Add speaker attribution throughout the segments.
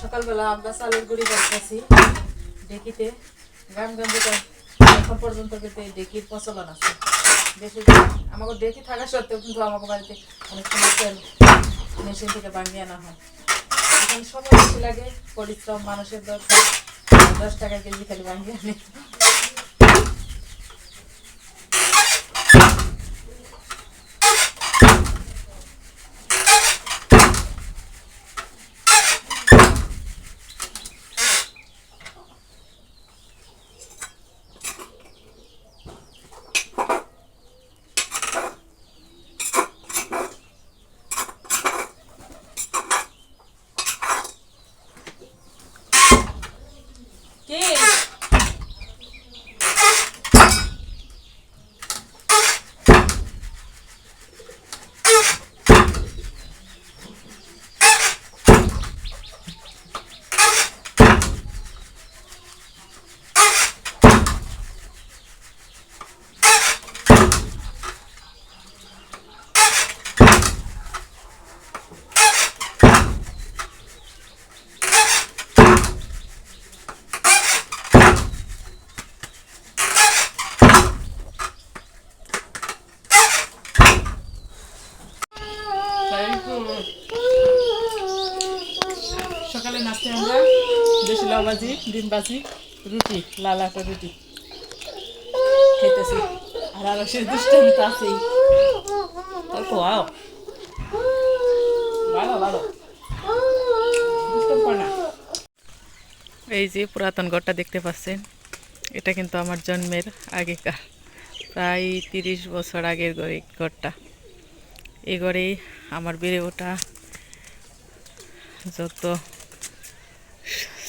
Speaker 1: সকালবেলা আমরা চালের গুঁড়ি বাড়তেছি ডেকিতে। গ্রামগঞ্জে এখন পর্যন্ত কিন্তু এই ডেকির প্রচলন আছে। বেশি আমাকে ডেকি থাকা সত্ত্বেও কিন্তু আমাকে বাড়িতে অনেক সময় মেশিন থেকে বানিয়ে আনা হয়। এখন সময় বেশি লাগে, পরিশ্রম মানুষের দরকার। 10 টাকা কেজি খালি বানিয়ে আনে। সকালে নাস্তে আমরা দেশি লাউ ভাজি, ডিম ভাজি, রুটি, লাল আটা রুটি খেতেছি। আর আরো সে দুষ্টামি তো আছেই। এই যে পুরাতন ঘরটা দেখতে পাচ্ছেন, এটা কিন্তু আমার জন্মের আগেকার, প্রায় 30 বছর আগের ঘরটা। এই ঘরেই আমার বেড়ে ওঠা, যত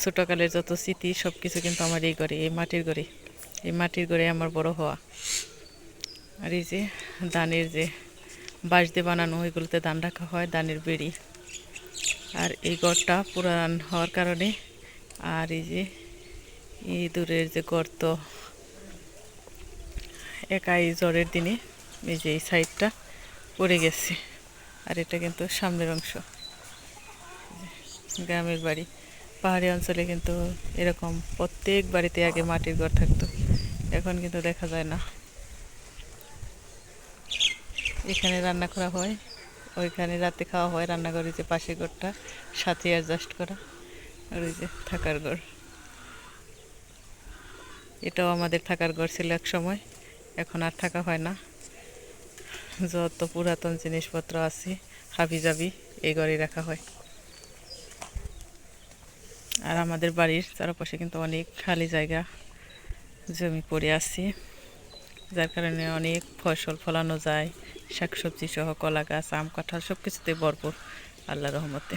Speaker 1: ছোটকালের যত স্মৃতি সব কিছু কিন্তু আমার এই ঘরে, এই মাটির ঘরে আমার বড় হওয়া। আর এই যে ধানের যে বাঁশ দিয়ে বানানো, ওইগুলোতে ধান রাখা হয়, ধানের বেড়ি। আর এই ঘরটা পুরান হওয়ার কারণে, আর এই যে ইঁদুরের যে গর্ত, একাই জ্বরের দিনে এই যে এই সাইডটা পড়ে গেছে। আর এটা কিন্তু সামনের অংশ। গ্রামের বাড়ি, পাহাড়ি অঞ্চলে কিন্তু এরকম প্রত্যেক বাড়িতে আগে মাটির ঘর থাকতো, এখন কিন্তু দেখা যায় না। এখানে রান্না করা হয়, ওইখানে রাতে খাওয়া হয়। রান্নাঘরে যে পাশের ঘরটা সাথে অ্যাডজাস্ট করা, আর ওই যে থাকার ঘর, এটাও আমাদের থাকার ঘর ছিল এক সময়, এখন আর থাকা হয় না। যত পুরাতন জিনিসপত্র আছে হাবিজাবি এই ঘরে রাখা হয়। আর আমাদের বাড়ির চারপাশে কিন্তু অনেক খালি জায়গা, জমি পড়ে আছে, যার কারণে অনেক ফসল ফলানো যায়, শাকসবজি সহ কলা গাছ, আম, কাঁঠাল সব কিছুতে ভরপুর আল্লাহর রহমতে।